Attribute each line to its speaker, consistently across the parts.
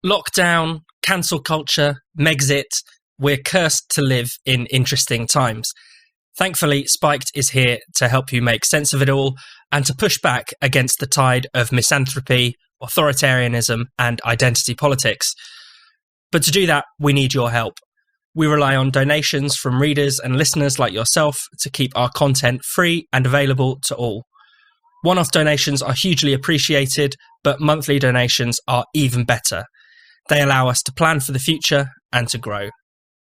Speaker 1: Lockdown, cancel culture, Megxit, we're cursed to live in interesting times. Thankfully, Spiked is here to help you make sense of it all and to push back against the tide of misanthropy, authoritarianism, and identity politics. But to do that, we need your help. We rely on donations from readers and listeners like yourself to keep our content free and available to all. One-off donations are hugely appreciated, but monthly donations are even better. They allow us to plan for the future and to grow.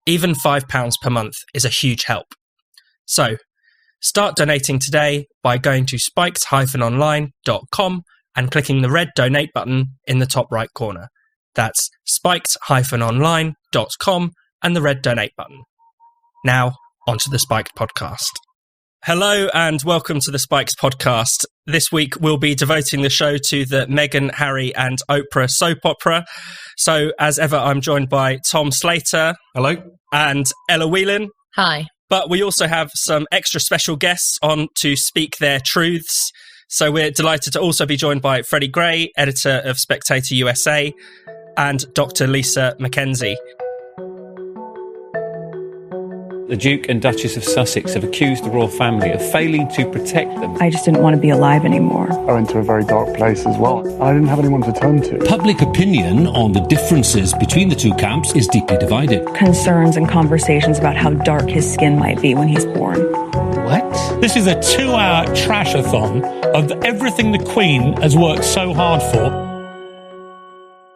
Speaker 1: Even £5 per month is a huge help. So, start donating today by going to spiked-online.com and clicking the red donate button in the top right corner. That's spiked-online.com and the red donate button. Now, onto the Spiked podcast. Hello and welcome to the Spiked podcast. This week we'll be devoting the show to the Meghan, Harry and Oprah soap opera. So, as ever, I'm joined by Tom Slater.
Speaker 2: Hello.
Speaker 1: And Ella Whelan.
Speaker 3: Hi.
Speaker 1: But we also have some extra special guests on to speak their truths. So we're delighted to also be joined by Freddy Gray, editor of Spectator USA, and Dr. Lisa McKenzie.
Speaker 2: The Duke and Duchess of Sussex have accused the royal family of failing to protect them.
Speaker 4: I just didn't want to be alive anymore.
Speaker 5: I went to a very dark place as well. I didn't have anyone to turn to.
Speaker 6: Public opinion on the differences between the two camps is deeply divided.
Speaker 4: Concerns and conversations about how dark his skin might be when he's born.
Speaker 6: What?
Speaker 7: This is a 2-hour trash-a-thon of everything the Queen has worked so hard for.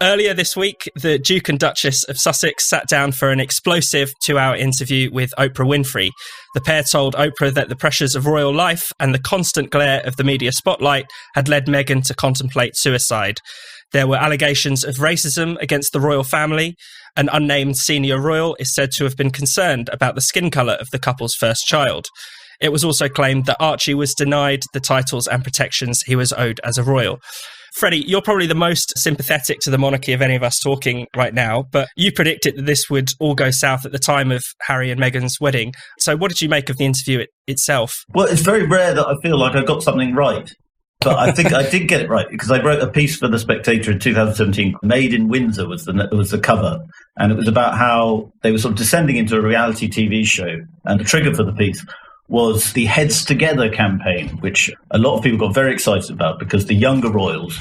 Speaker 1: Earlier this week, the Duke and Duchess of Sussex sat down for an explosive 2-hour interview with Oprah Winfrey. The pair told Oprah that the pressures of royal life and the constant glare of the media spotlight had led Meghan to contemplate suicide. There were allegations of racism against the royal family. An unnamed senior royal is said to have been concerned about the skin colour of the couple's first child. It was also claimed that Archie was denied the titles and protections he was owed as a royal. Freddie, you're probably the most sympathetic to the monarchy of any of us talking right now, but you predicted that this would all go south at the time of Harry and Meghan's wedding. So what did you make of the interview itself?
Speaker 8: Well, it's very rare that I feel like I got something right. But I think I did get it right because I wrote a piece for The Spectator in 2017. Made in Windsor was the cover. And it was about how they were sort of descending into a reality TV show. And the trigger for the piece was the Heads Together campaign, which a lot of people got very excited about because the younger royals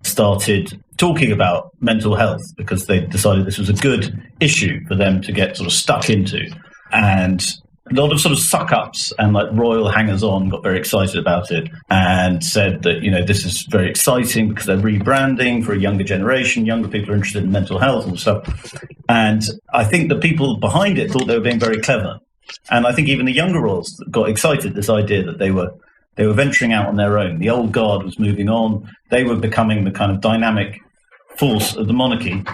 Speaker 8: started talking about mental health because they decided this was a good issue for them to get sort of stuck into. And a lot of sort of suck-ups and like royal hangers-on got very excited about it and said that, you know, this is very exciting because they're rebranding for a younger generation. Younger people are interested in mental health and stuff. And I think the people behind it thought they were being very clever. And I think even the younger royals got excited, this idea that they were venturing out on their own. The old guard was moving on. They were becoming the kind of dynamic force of the monarchy.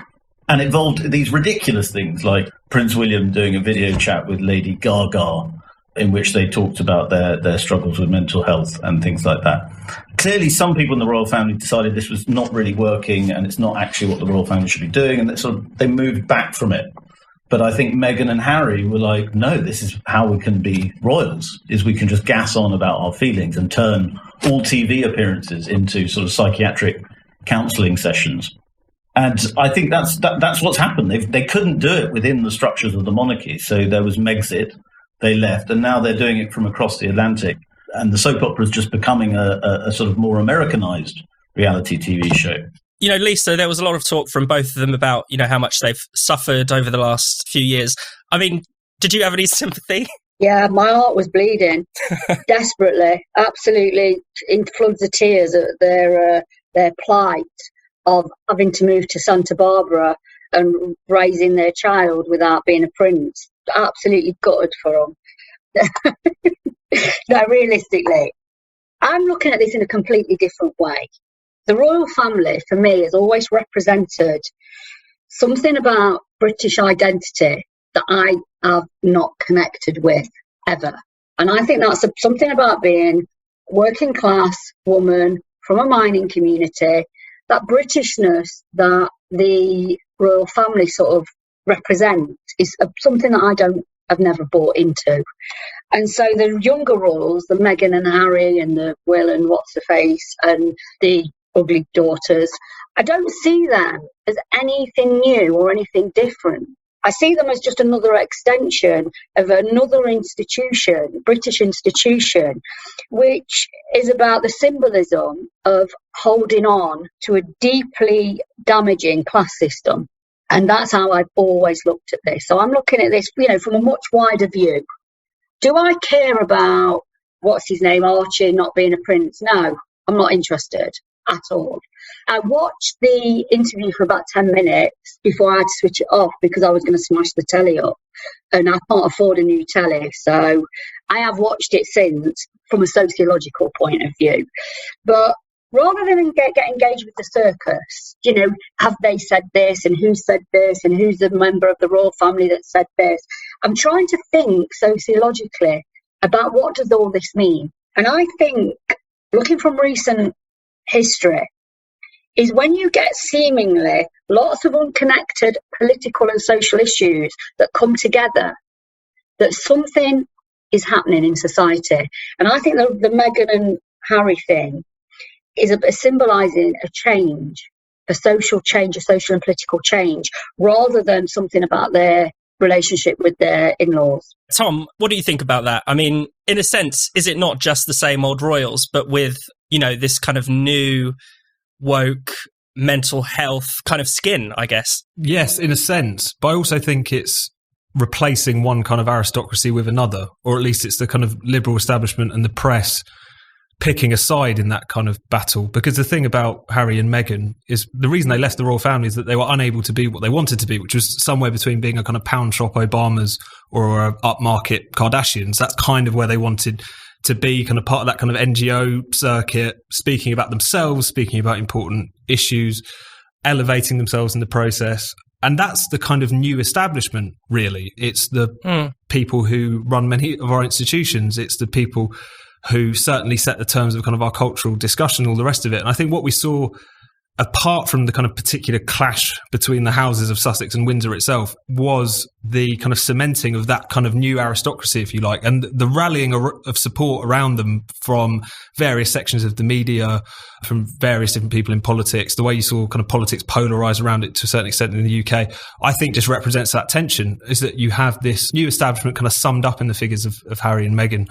Speaker 8: And it involved these ridiculous things like Prince William doing a video chat with Lady Gaga in which they talked about their struggles with mental health and things like that. Clearly, some people in the royal family decided this was not really working and it's not actually what the royal family should be doing. And they moved back from it. But I think Meghan and Harry were like, no, this is how we can be royals, is we can just gas on about our feelings and turn all TV appearances into sort of psychiatric counselling sessions. And I think that's what's happened. They couldn't do it within the structures of the monarchy. So there was Megxit, they left, and now they're doing it from across the Atlantic. And the soap opera is just becoming a sort of more Americanized reality TV show.
Speaker 1: You know, Lisa, there was a lot of talk from both of them about, you know, how much they've suffered over the last few years. I mean, did you have any sympathy?
Speaker 3: Yeah, my heart was bleeding desperately, absolutely in floods of tears at their plight of having to move to Santa Barbara and raising their child without being a prince. Absolutely gutted for them. No, realistically, I'm looking at this in a completely different way. The royal family, for me, has always represented something about British identity that I have not connected with, ever. And I think that's something about being a working class woman from a mining community, that Britishness that the royal family sort of represent is something that I've never bought into. And so the younger royals, the Meghan and Harry and the Will and what's-her-face and the ugly daughters, I don't see them as anything new or anything different. I see them as just another extension of another institution, British institution, which is about the symbolism of holding on to a deeply damaging class system. And that's how I've always looked at this. So I'm looking at this, from a much wider view. Do I care about, what's his name, Archie not being a prince? No, I'm not interested at all. I watched the interview for about 10 minutes before I had to switch it off because I was going to smash the telly up. And I can't afford a new telly. So I have watched it since from a sociological point of view. But rather than get engaged with the circus, have they said this and who said this and who's the member of the royal family that said this? I'm trying to think sociologically about what does all this mean. And I think, looking from recent history, is when you get seemingly lots of unconnected political and social issues that come together, that something is happening in society. And I think the Meghan and Harry thing is symbolising a change, a social change, a social and political change, rather than something about their relationship with their in-laws.
Speaker 1: Tom, what do you think about that? I mean, in a sense, is it not just the same old royals, but with, this kind of new woke mental health kind of skin, I guess?
Speaker 9: Yes, in a sense. But I also think it's replacing one kind of aristocracy with another, or at least it's the kind of liberal establishment and the press picking a side in that kind of battle. Because the thing about Harry and Meghan is the reason they left the royal family is that they were unable to be what they wanted to be, which was somewhere between being a kind of pound shop Obamas or a upmarket Kardashians. That's kind of where they wanted to be, kind of part of that kind of NGO circuit, speaking about themselves, speaking about important issues, elevating themselves in the process. And that's the kind of new establishment, really. It's the people who run many of our institutions. It's the people who certainly set the terms of kind of our cultural discussion, all the rest of it. And I think what we saw, apart from the kind of particular clash between the houses of Sussex and Windsor itself, was the kind of cementing of that kind of new aristocracy, if you like, and the rallying of support around them from various sections of the media, from various different people in politics. The way you saw kind of politics polarise around it to a certain extent in the UK, I think just represents that tension, is that you have this new establishment kind of summed up in the figures of Harry and Meghan.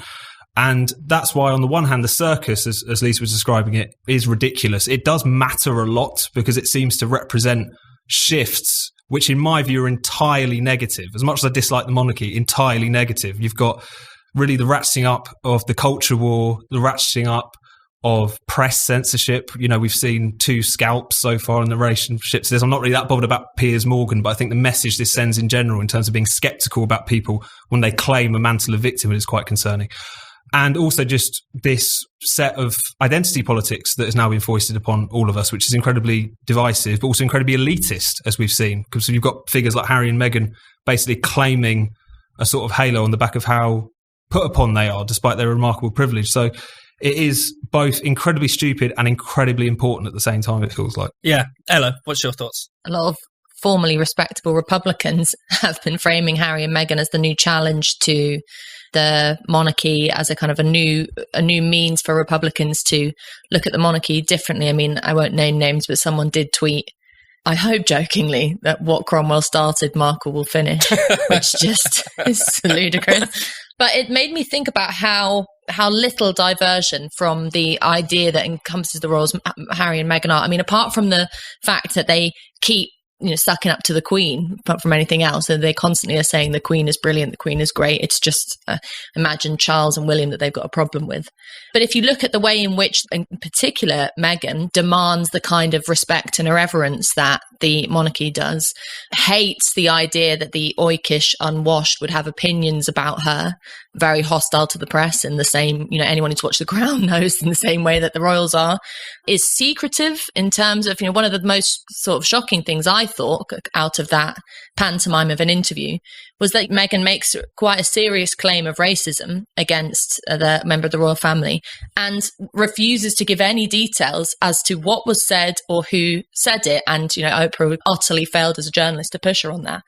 Speaker 9: And that's why, on the one hand, the circus, as Lisa was describing it, is ridiculous. It does matter a lot because it seems to represent shifts, which in my view are entirely negative. As much as I dislike the monarchy, entirely negative. You've got really the ratcheting up of the culture war, the ratcheting up of press censorship. We've seen 2 scalps so far in the relationship to this. I'm not really that bothered about Piers Morgan, but I think the message this sends in general in terms of being sceptical about people when they claim a mantle of victimhood is quite concerning. And also just this set of identity politics that has now been foisted upon all of us, which is incredibly divisive, but also incredibly elitist, as we've seen. Because you've got figures like Harry and Meghan basically claiming a sort of halo on the back of how put upon they are, despite their remarkable privilege. So it is both incredibly stupid and incredibly important at the same time, it feels like.
Speaker 1: Yeah. Ella, what's your thoughts?
Speaker 10: A lot of formerly respectable Republicans have been framing Harry and Meghan as the new challenge to the monarchy, as a kind of a new means for Republicans to look at the monarchy differently. I mean, I won't name names, but someone did tweet, I hope jokingly, that what Cromwell started, Markle will finish, which just is ludicrous. But it made me think about how little diversion from the idea that encompasses the royals, Harry and Meghan are. I mean, apart from the fact that they keep sucking up to the Queen, apart from anything else, and they constantly are saying the Queen is brilliant, the Queen is great. It's just imagine Charles and William that they've got a problem with. But if you look at the way in which, in particular, Meghan demands the kind of respect and irreverence that the monarchy does, hates the idea that the oikish unwashed would have opinions about her, very hostile to the press in the same, anyone who's watched The Crown knows, in the same way that the royals are, is secretive in terms of, one of the most sort of shocking things I thought out of that pantomime of an interview was that Meghan makes quite a serious claim of racism against the member of the royal family and refuses to give any details as to what was said or who said it. And, Oprah utterly failed as a journalist to push her on that.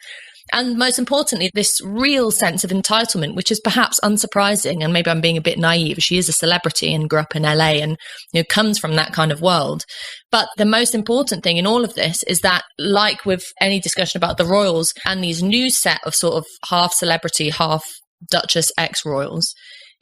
Speaker 10: And most importantly, this real sense of entitlement, which is perhaps unsurprising. And maybe I'm being a bit naive. She is a celebrity and grew up in LA and comes from that kind of world. But the most important thing in all of this is that, like with any discussion about the royals and these new set of sort of half celebrity, half Duchess ex-royals,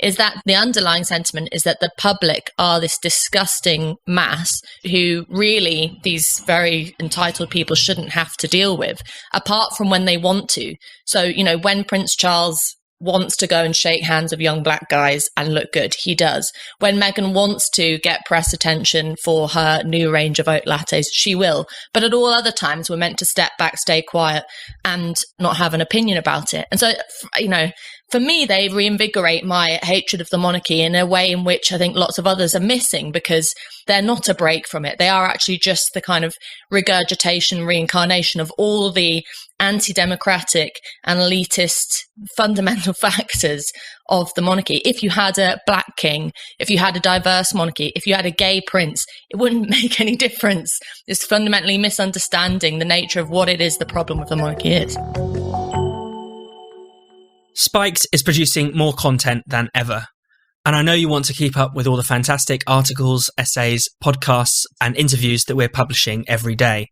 Speaker 10: is that the underlying sentiment is that the public are this disgusting mass who really these very entitled people shouldn't have to deal with, apart from when they want to. So, when Prince Charles wants to go and shake hands with young black guys and look good, he does. When Meghan wants to get press attention for her new range of oat lattes, she will. But at all other times, we're meant to step back, stay quiet, and not have an opinion about it. And so, for me, they reinvigorate my hatred of the monarchy in a way in which I think lots of others are missing, because they're not a break from it. They are actually just the kind of regurgitation, reincarnation of all the anti-democratic and elitist fundamental factors of the monarchy. If you had a black king, if you had a diverse monarchy, if you had a gay prince, it wouldn't make any difference. It's fundamentally misunderstanding the nature of what it is the problem with the monarchy is.
Speaker 1: Spiked is producing more content than ever. And I know you want to keep up with all the fantastic articles, essays, podcasts, and interviews that we're publishing every day.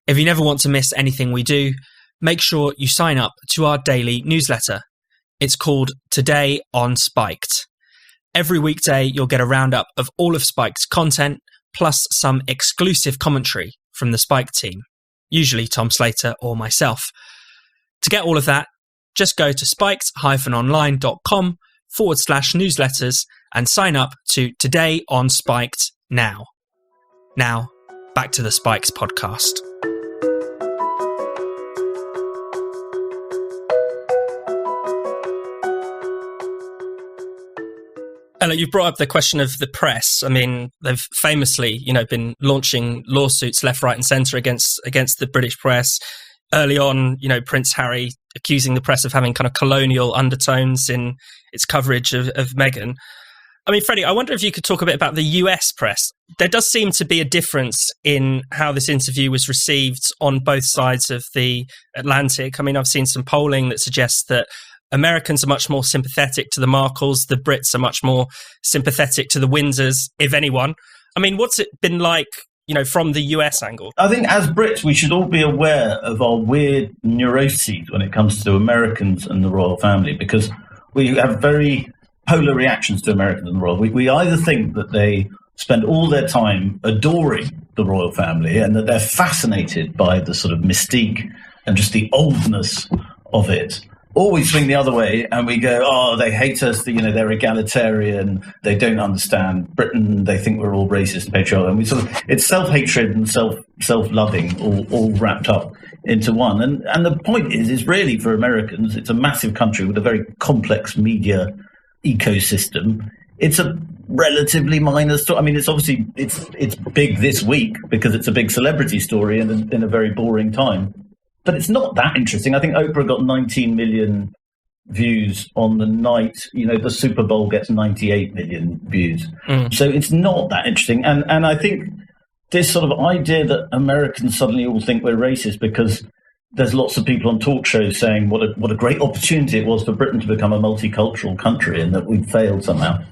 Speaker 1: If you never want to miss anything we do, make sure you sign up to our daily newsletter. It's called Today on Spiked. Every weekday, you'll get a roundup of all of Spiked's content, plus some exclusive commentary from the Spiked team, usually Tom Slater or myself. To get all of that, just go to spiked-online.com/newsletters and sign up to Today on Spiked now. Now, back to the Spiked podcast. Ella, you've brought up the question of the press. I mean, they've famously, been launching lawsuits left, right and centre against the British press. Early on, Prince Harry accusing the press of having kind of colonial undertones in its coverage of Meghan. I mean, Freddie, I wonder if you could talk a bit about the US press. There does seem to be a difference in how this interview was received on both sides of the Atlantic. I mean, I've seen some polling that suggests that Americans are much more sympathetic to the Markles. The Brits are much more sympathetic to the Windsors, if anyone. I mean, what's it been like, from the US angle?
Speaker 8: I think as Brits, we should all be aware of our weird neuroses when it comes to Americans and the royal family, because we have very polar reactions to Americans and the royal. We either think that they spend all their time adoring the royal family and that they're fascinated by the sort of mystique and just the oldness of it, or we swing the other way and we go, oh, they hate us, they're egalitarian, they don't understand Britain, they think we're all racist and patriotic. And we it's self-hatred and self-loving all wrapped up into one. And the point is really for Americans, it's a massive country with a very complex media ecosystem. It's a relatively minor story. I mean, it's obviously, it's big this week because it's a big celebrity story in a very boring time. But it's not that interesting. I think Oprah got 19 million views on the night. The Super Bowl gets 98 million views. So it's not that interesting. And I think this sort of idea that Americans suddenly all think we're racist because there's lots of people on talk shows saying what a great opportunity it was for Britain to become a multicultural country and that we'd failed somehow.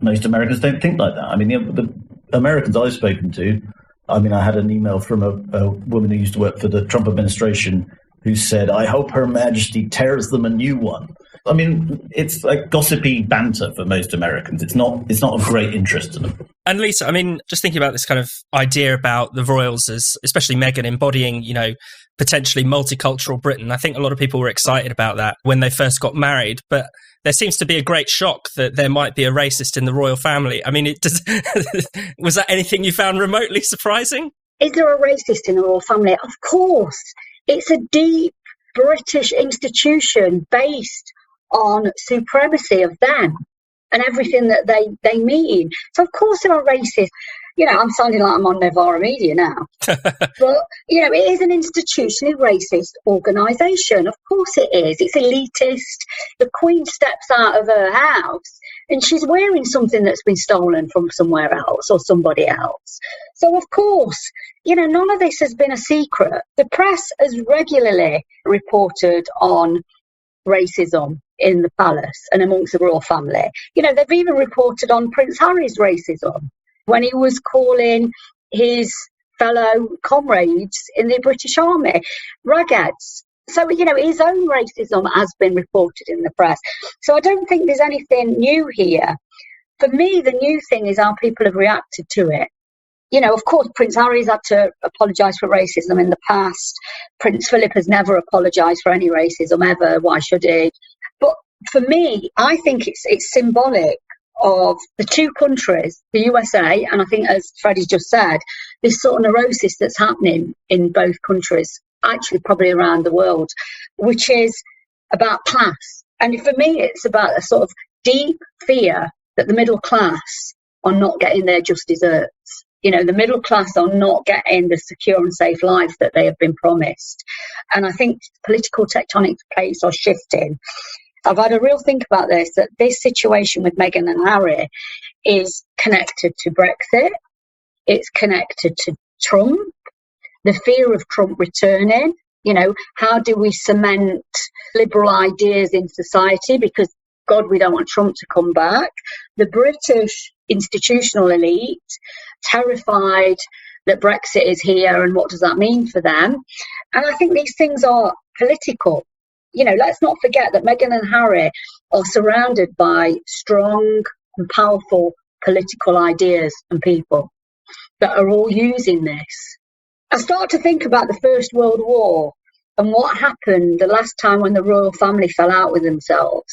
Speaker 8: Most Americans don't think like that. I mean, the Americans I've spoken to, I had an email from a woman who used to work for the Trump administration who said, I hope Her Majesty tears them a new one. I mean, it's like gossipy banter for most Americans. It's not of great interest to them.
Speaker 1: And Lisa, I mean, just thinking about this kind of idea about the royals as, especially Meghan, embodying, potentially multicultural Britain. I think a lot of people were excited about that when they first got married, but there seems to be a great shock that there might be a racist in the royal family. I mean, was that anything you found remotely surprising?
Speaker 3: Is there a racist in the royal family? Of course. It's a deep British institution based on supremacy of them and everything that they mean. So of course there are racists. I'm sounding like I'm on Novara Media now. But, it is an institutionally racist organisation. Of course it is. It's elitist. The Queen steps out of her house and she's wearing something that's been stolen from somewhere else or somebody else. So, of course, none of this has been a secret. The press has regularly reported on racism in the palace and amongst the royal family. They've even reported on Prince Harry's racism when he was calling his fellow comrades in the British Army ragheads. So, his own racism has been reported in the press. So I don't think there's anything new here. For me, the new thing is how people have reacted to it. Of course, Prince Harry's had to apologise for racism in the past. Prince Philip has never apologised for any racism ever. Why should he? But for me, I think it's symbolic of the two countries, the USA, and I think, as Freddie just said, this sort of neurosis that's happening in both countries, actually probably around the world, which is about class. And for me, it's about a sort of deep fear that the middle class are not getting their just desserts. The middle class are not getting the secure and safe life that they have been promised. And I think political tectonic plates are shifting. I've had a real think about this, that this situation with Meghan and Harry is connected to Brexit. It's connected to Trump, the fear of Trump returning. How do we cement liberal ideas in society? Because, God, we don't want Trump to come back. The British institutional elite, terrified that Brexit is here and what does that mean for them? And I think these things are political. Let's not forget that Meghan and Harry are surrounded by strong and powerful political ideas and people that are all using this. I start to think about the First World War and what happened the last time when the royal family fell out with themselves,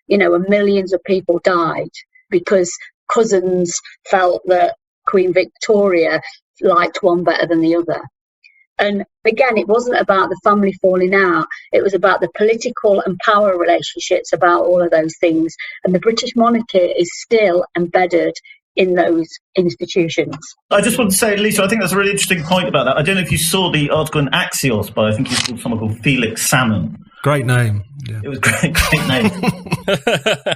Speaker 3: and millions of people died because cousins felt that Queen Victoria liked one better than the other. And again, it wasn't about the family falling out. It was about the political and power relationships about all of those things. And the British monarchy is still embedded in those institutions.
Speaker 8: I just want to say, Lisa, I think that's a really interesting point about that. I don't know if you saw the article in Axios by, I think he's called someone called Felix Salmon.
Speaker 9: Great name. Yeah.
Speaker 8: It was great name.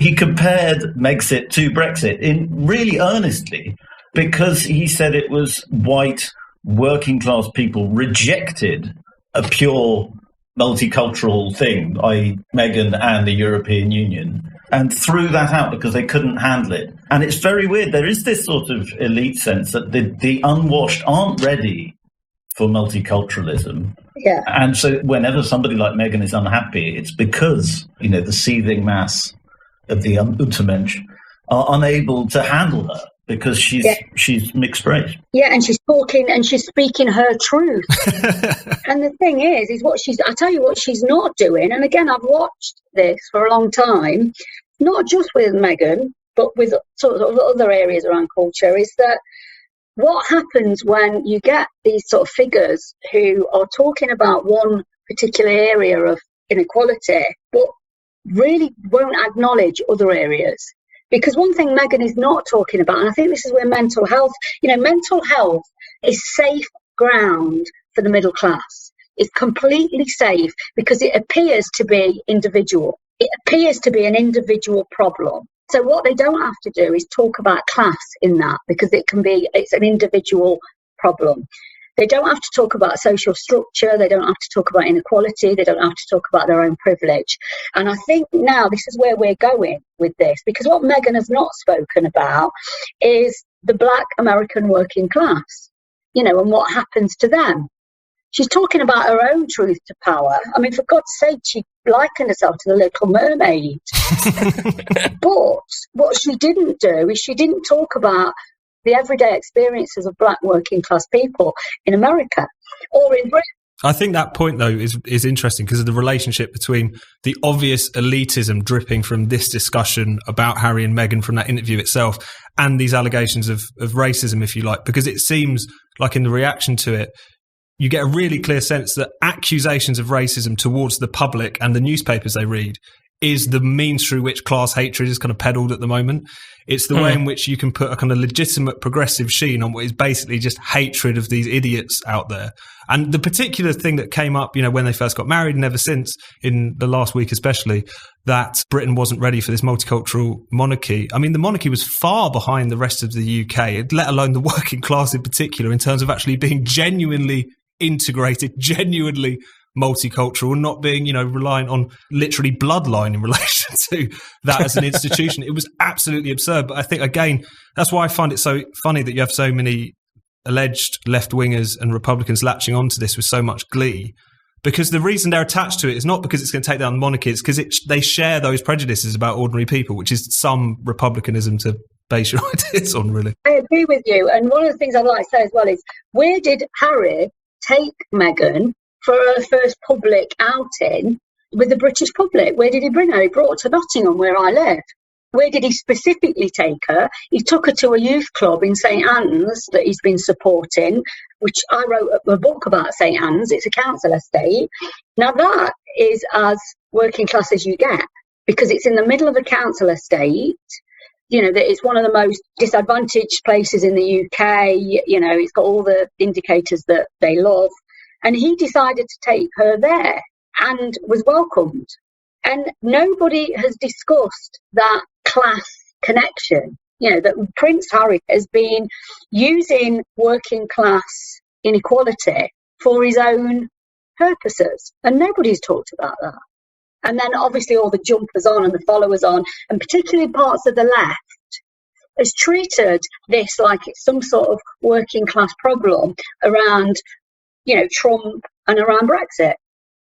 Speaker 8: He compared Megxit to Brexit in really earnestly, because he said it was white working class people rejected a pure multicultural thing, i.e. Meghan and the European Union, and threw that out because they couldn't handle it. And it's very weird. There is this sort of elite sense that the unwashed aren't ready for multiculturalism.
Speaker 3: Yeah.
Speaker 8: And so whenever somebody like Meghan is unhappy, it's because, the seething mass of the Untermensch are unable to handle her. Because she's mixed race.
Speaker 3: Yeah, and she's talking and she's speaking her truth. And the thing is I tell you what she's not doing, and again, I've watched this for a long time, not just with Meghan, but with sort of other areas around culture, is that what happens when you get these sort of figures who are talking about one particular area of inequality, but really won't acknowledge other areas. Because one thing Meghan is not talking about, and I think this is where mental health is safe ground for the middle class. It's completely safe because it appears to be individual. It appears to be an individual problem. So what they don't have to do is talk about class in that, because it's an individual problem. They don't have to talk about social structure. They don't have to talk about inequality. They don't have to talk about their own privilege. And I think now this is where we're going with this, because what Meghan has not spoken about is the Black American working class, and what happens to them. She's talking about her own truth to power. I mean, for God's sake, she likened herself to the Little Mermaid. But what she didn't do is she didn't talk about the everyday experiences of Black working class people in America or in Britain.
Speaker 9: I think that point, though, is interesting because of the relationship between the obvious elitism dripping from this discussion about Harry and Meghan from that interview itself and these allegations of racism, if you like, because it seems like in the reaction to it, you get a really clear sense that accusations of racism towards the public and the newspapers they read is the means through which class hatred is kind of peddled at the moment. It's the way in which you can put a kind of legitimate progressive sheen on what is basically just hatred of these idiots out there. And the particular thing that came up, when they first got married and ever since, in the last week especially, that Britain wasn't ready for this multicultural monarchy. I mean, the monarchy was far behind the rest of the UK, let alone the working class in particular, in terms of actually being genuinely integrated, genuinely multicultural, and not being, reliant on literally bloodline in relation to that as an institution. It was absolutely absurd. But I think, again, that's why I find it so funny that you have so many alleged left-wingers and Republicans latching onto this with so much glee, because the reason they're attached to it is not because it's going to take down the monarchy, it's because they share those prejudices about ordinary people, which is some republicanism to base your ideas on, really.
Speaker 3: I agree with you. And one of the things I'd like to say as well is, where did Harry take Meghan for her first public outing with the British public? Where did he bring her? He brought her to Nottingham, where I live. Where did he specifically take her? He took her to a youth club in St Anne's that he's been supporting, which I wrote a book about St Anne's. It's a council estate. Now that is as working class as you get, because it's in the middle of a council estate. That it's one of the most disadvantaged places in the UK. It's got all the indicators that they love. And he decided to take her there and was welcomed. And nobody has discussed that class connection, that Prince Harry has been using working class inequality for his own purposes. And nobody's talked about that. And then obviously all the jumpers on and the followers on, and particularly parts of the left, has treated this like it's some sort of working class problem around Trump and around Brexit.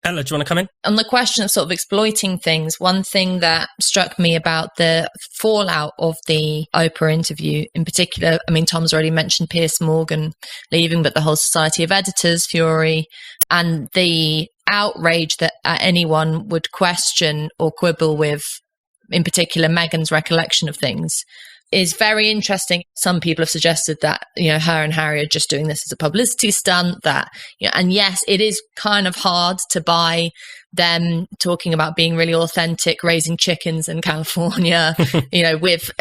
Speaker 1: Ella, do you want to come in?
Speaker 10: On the question of sort of exploiting things, one thing that struck me about the fallout of the Oprah interview in particular, I mean, Tom's already mentioned Piers Morgan leaving, but the whole Society of Editors fury and the outrage that anyone would question or quibble with, in particular, Meghan's recollection of things, is very interesting. Some people have suggested that, her and Harry are just doing this as a publicity stunt, and yes, it is kind of hard to buy them talking about being really authentic, raising chickens in California, with,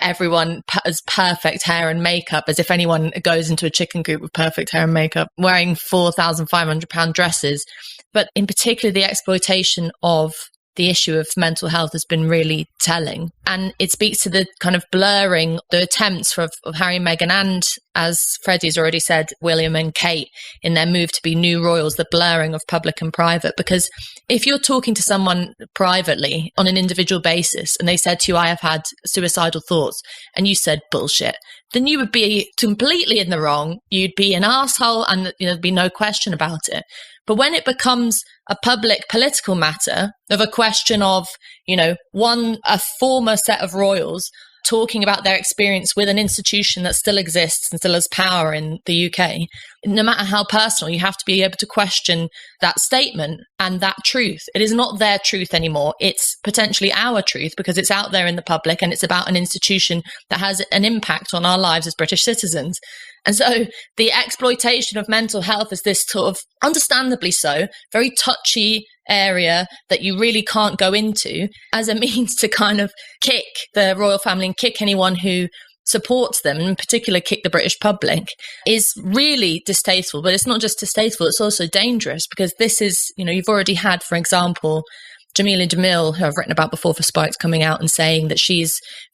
Speaker 10: everyone as perfect hair and makeup, as if anyone goes into a chicken coop with perfect hair and makeup, wearing £4,500 dresses. But in particular, the exploitation of the issue of mental health has been really telling. And it speaks to the kind of blurring, the attempts of Harry and Meghan and, as Freddie's already said, William and Kate, in their move to be new royals, the blurring of public and private. Because if you're talking to someone privately on an individual basis and they said to you, I have had suicidal thoughts, and you said bullshit, then you would be completely in the wrong. You'd be an asshole and there'd be no question about it. But when it becomes a public political matter of a question of, a former set of royals talking about their experience with an institution that still exists and still has power in the UK, no matter how personal, you have to be able to question that statement and that truth. It is not their truth anymore. It's potentially our truth because it's out there in the public and it's about an institution that has an impact on our lives as British citizens. And so the exploitation of mental health is this sort of, understandably so, very touchy area that you really can't go into as a means to kind of kick the royal family and kick anyone who supports them, in particular kick the British public, is really distasteful. But it's not just distasteful, it's also dangerous, because this is, you've already had, for example, Jamila Jamil, who I've written about before for Spikes, coming out and saying that she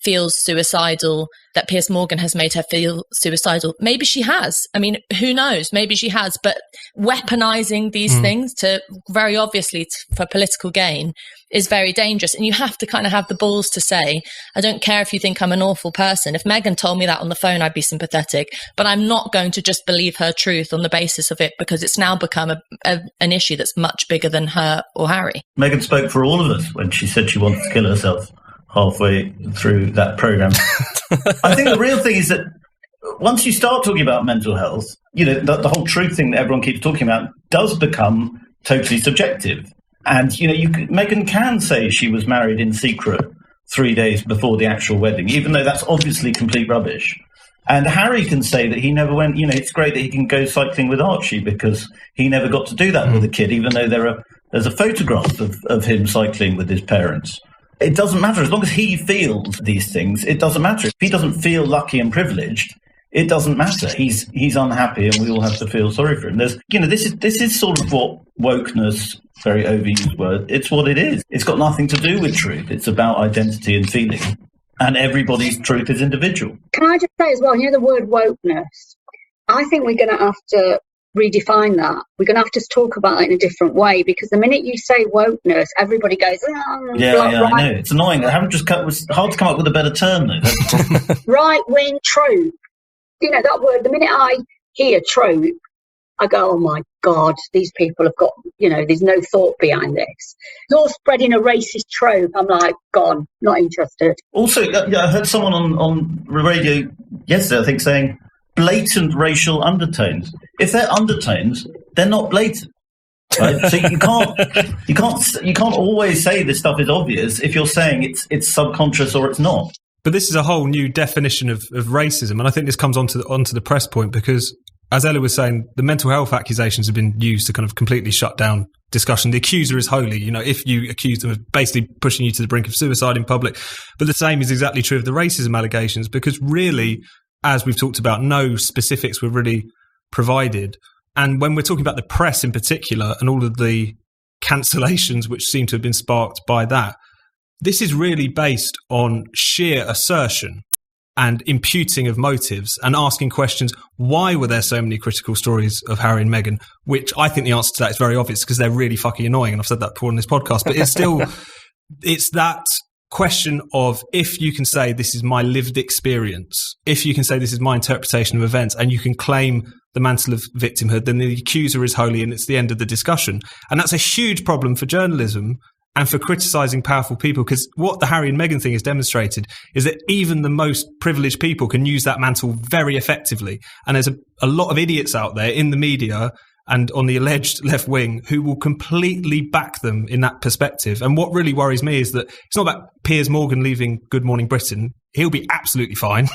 Speaker 10: feels suicidal, that Piers Morgan has made her feel suicidal. Maybe she has. I mean, who knows? Maybe she has. But weaponizing these things to very obviously for political gain is very dangerous. And you have to kind of have the balls to say, I don't care if you think I'm an awful person. If Meghan told me that on the phone, I'd be sympathetic. But I'm not going to just believe her truth on the basis of it, because it's now become an issue that's much bigger than her or Harry.
Speaker 8: Meghan spoke for all of us when she said she wanted to kill herself halfway through that programme. I think the real thing is that once you start talking about mental health, the whole truth thing that everyone keeps talking about does become totally subjective. And, Meghan can say she was married in secret 3 days before the actual wedding, even though that's obviously complete rubbish. And Harry can say that he never went, it's great that he can go cycling with Archie because he never got to do that with a kid, even though there's a photograph of him cycling with his parents. It doesn't matter. As long as he feels these things, it doesn't matter. If he doesn't feel lucky and privileged, it doesn't matter. He's unhappy, and we all have to feel sorry for him. This is sort of what wokeness, very overused word, it's what it is. It's got nothing to do with truth. It's about identity and feeling. And everybody's truth is individual.
Speaker 3: Can I just say as well, the word wokeness, I think we're going to have to redefine that. We're going to have to talk about it in a different way, because the minute you say wokeness, everybody goes,
Speaker 8: I know. It's annoying. It was hard to come up with a better term, though.
Speaker 3: Right-wing trope. That word, the minute I hear trope, I go, oh my God, these people have got, there's no thought behind this. You're spreading a racist trope. I'm like, gone, not interested.
Speaker 8: Also, I heard someone on radio yesterday, I think, saying blatant racial undertones. If they're undertones, they're not blatant. Right? So you can't always say this stuff is obvious if you're saying it's subconscious or it's not.
Speaker 9: But this is a whole new definition of racism, and I think this comes onto the press point, because, as Ella was saying, the mental health accusations have been used to kind of completely shut down discussion. The accuser is holy. If you accuse them of basically pushing you to the brink of suicide in public. But the same is exactly true of the racism allegations, because really, as we've talked about, no specifics were really provided. And when we're talking about the press in particular and all of the cancellations which seem to have been sparked by that, this is really based on sheer assertion and imputing of motives and asking questions. Why were there so many critical stories of Harry and Meghan? Which I think the answer to that is very obvious, because they're really fucking annoying. And I've said that before in this podcast, but it's still, it's that question of, if you can say this is my lived experience, if you can say this is my interpretation of events, and you can claim the mantle of victimhood, then the accuser is holy, and it's the end of the discussion. And that's a huge problem for journalism and for criticising powerful people, because what the Harry and Meghan thing has demonstrated is that even the most privileged people can use that mantle very effectively. And there's a lot of idiots out there in the media and on the alleged left wing who will completely back them in that perspective. And what really worries me is that it's not about Piers Morgan leaving Good Morning Britain. He'll be absolutely fine.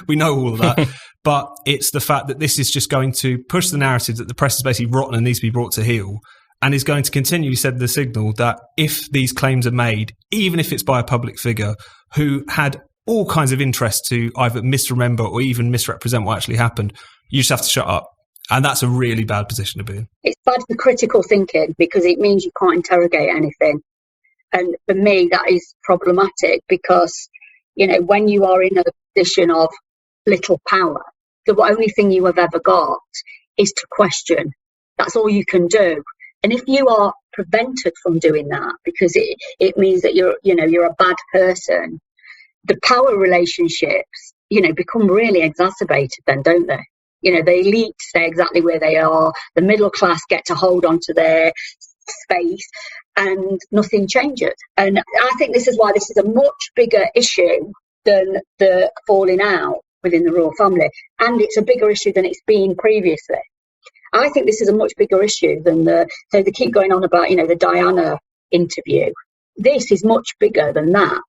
Speaker 9: We know all of that. But it's the fact that this is just going to push the narrative that the press is basically rotten and needs to be brought to heel, and is going to continue to send the signal that if these claims are made, even if it's by a public figure who had all kinds of interest to either misremember or even misrepresent what actually happened, you just have to shut up. And that's a really bad position to be in. It's
Speaker 3: bad for critical thinking, because it means you can't interrogate anything. And for me, that is problematic, because, when you are in a position of little power, the only thing you have ever got is to question. That's all you can do. And if you are prevented from doing that because it means that you're a bad person, the power relationships, become really exacerbated then, don't they? The elite stay exactly where they are. The middle class get to hold on to their space and nothing changes. And I think this is why this is a much bigger issue than the falling out within the royal family. And it's a bigger issue than it's been previously. I think this is a much bigger issue than so they keep going on about, the Diana interview. This is much bigger than that,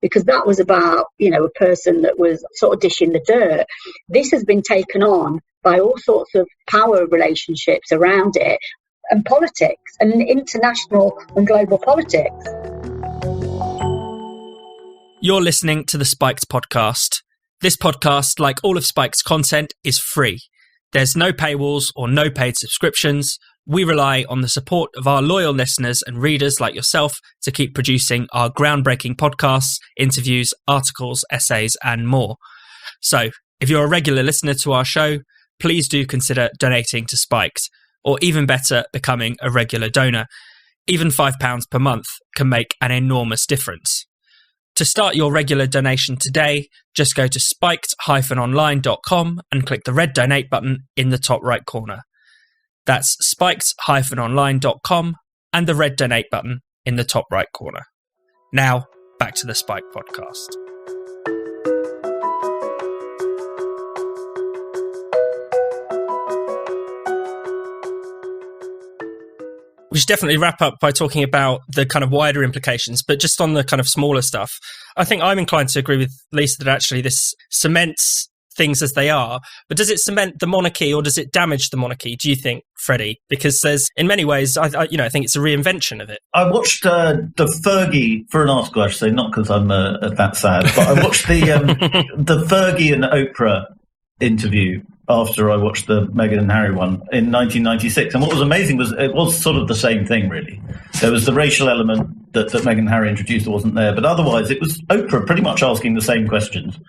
Speaker 3: because that was about, a person that was sort of dishing the dirt. This has been taken on by all sorts of power relationships around it, and politics, and international and global politics.
Speaker 1: You're listening to the Spiked podcast. This podcast, like all of Spiked's content, is free. There's no paywalls or no paid subscriptions. We rely on the support of our loyal listeners and readers like yourself to keep producing our groundbreaking podcasts, interviews, articles, essays, and more. So, if you're a regular listener to our show, please do consider donating to Spiked, or even better, becoming a regular donor. Even £5 per month can make an enormous difference. To start your regular donation today, just go to spiked-online.com and click the red donate button in the top right corner. That's spiked-online.com and the red donate button in the top right corner. Now, back to the Spike podcast. We should definitely wrap up by talking about the kind of wider implications, but just on the kind of smaller stuff. I think I'm inclined to agree with Lisa that actually this cements things as they are, but does it cement the monarchy or does it damage the monarchy, do you think, Freddie? Because there's, in many ways, I think it's a reinvention of it.
Speaker 8: I watched the Fergie, for an article, I should say, not because I'm that sad, but I watched the Fergie and Oprah interview after I watched the Meghan and Harry one in 1996. And what was amazing was it was sort of the same thing, really. There was the racial element that Meghan and Harry introduced that wasn't there. But otherwise, it was Oprah pretty much asking the same questions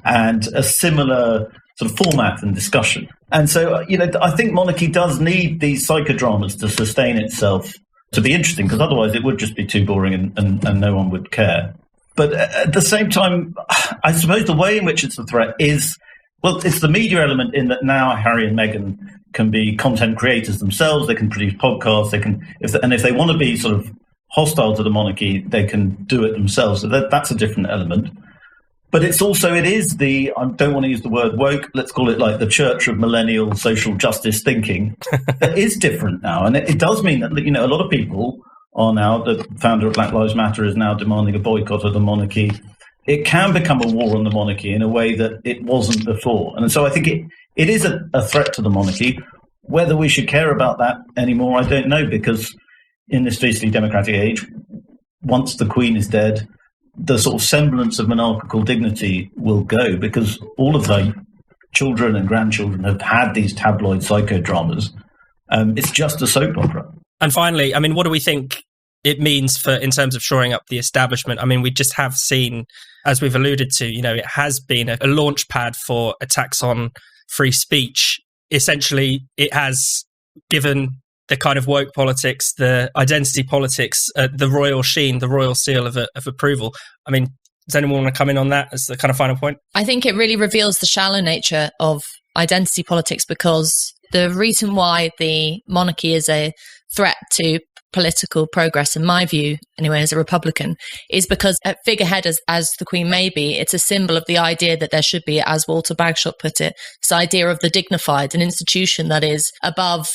Speaker 8: and a similar sort of format and discussion. And so, I think monarchy does need these psychodramas to sustain itself, to be interesting, because otherwise it would just be too boring and no one would care. But at the same time, I suppose the way in which it's a threat is, well, it's the media element in that now Harry and Meghan can be content creators themselves. They can produce podcasts. They can, if they want to be sort of hostile to the monarchy, they can do it themselves. So that's a different element. But it is the, I don't want to use the word woke, let's call it like the church of millennial social justice thinking that is different now. And it does mean that, a lot of people are now, the founder of Black Lives Matter is now demanding a boycott of the monarchy. It can become a war on the monarchy in a way that it wasn't before. And so I think it is a threat to the monarchy. Whether we should care about that anymore, I don't know, because in this fiercely democratic age, once the Queen is dead, the sort of semblance of monarchical dignity will go, because all of the children and grandchildren have had these tabloid psychodramas. It's just a soap opera.
Speaker 1: And finally, what do we think it means in terms of shoring up the establishment? We just have seen, as we've alluded to, it has been a launch pad for attacks on free speech. Essentially, it has given the kind of woke politics, the identity politics, the royal sheen, the royal seal of approval. Does anyone want to come in on that as the kind of final point?
Speaker 10: I think it really reveals the shallow nature of identity politics, because the reason why the monarchy is a threat to political progress, in my view, anyway, as a Republican, is because at figurehead as the Queen may be, it's a symbol of the idea that there should be, as Walter Bagshot put it, this idea of the dignified, an institution that is above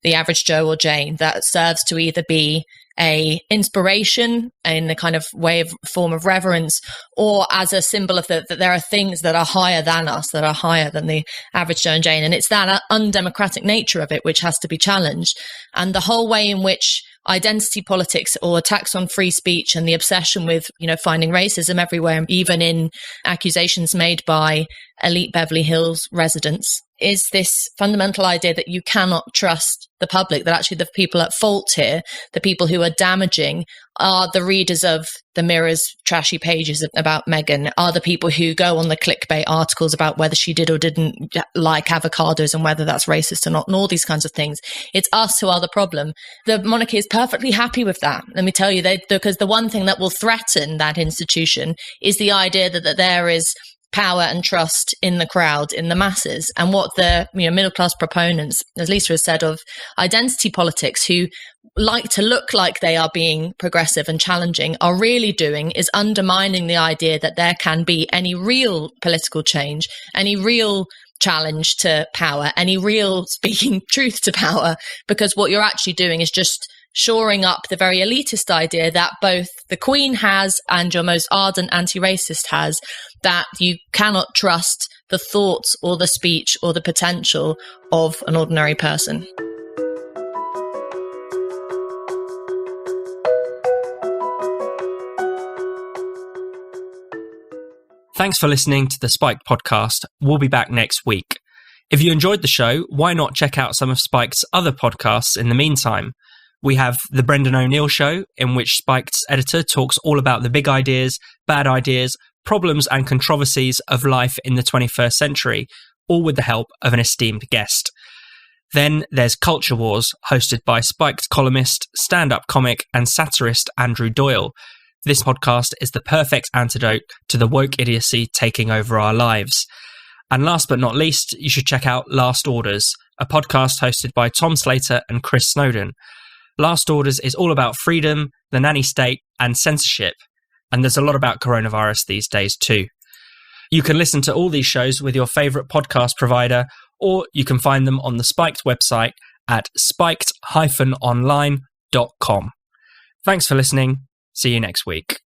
Speaker 10: the average Joe or Jane, that serves to either be a inspiration in a kind of form of reverence, or as a symbol of that there are things that are higher than us, that are higher than the average Joe and Jane. And it's that undemocratic nature of it which has to be challenged. And the whole way in which identity politics or attacks on free speech and the obsession with, finding racism everywhere, even in accusations made by elite Beverly Hills residents, is this fundamental idea that you cannot trust the public, that actually the people at fault here, the people who are damaging, are the readers of the Mirror's trashy pages about Meghan, are the people who go on the clickbait articles about whether she did or didn't like avocados and whether that's racist or not, and all these kinds of things. It's us who are the problem. The monarchy is perfectly happy with that. Let me tell you, because the one thing that will threaten that institution is the idea that there is power and trust in the crowd, in the masses. And what the middle class proponents, as Lisa has said, of identity politics, who like to look like they are being progressive and challenging, are really doing is undermining the idea that there can be any real political change, any real challenge to power, any real speaking truth to power, because what you're actually doing is just shoring up the very elitist idea that both the Queen has and your most ardent anti-racist has, that you cannot trust the thoughts or the speech or the potential of an ordinary person.
Speaker 1: Thanks for listening to the Spiked podcast. We'll be back next week. If you enjoyed the show, why not check out some of Spiked's other podcasts in the meantime? We have The Brendan O'Neill Show, in which Spiked's editor talks all about the big ideas, bad ideas, problems and controversies of life in the 21st century, all with the help of an esteemed guest. Then there's Culture Wars, hosted by Spiked columnist, stand-up comic and satirist Andrew Doyle. This podcast is the perfect antidote to the woke idiocy taking over our lives. And last but not least, you should check out Last Orders, a podcast hosted by Tom Slater and Chris Snowden. Last Orders is all about freedom, the nanny state, and censorship. And there's a lot about coronavirus these days too. You can listen to all these shows with your favourite podcast provider, or you can find them on the Spiked website at spiked-online.com. Thanks for listening. See you next week.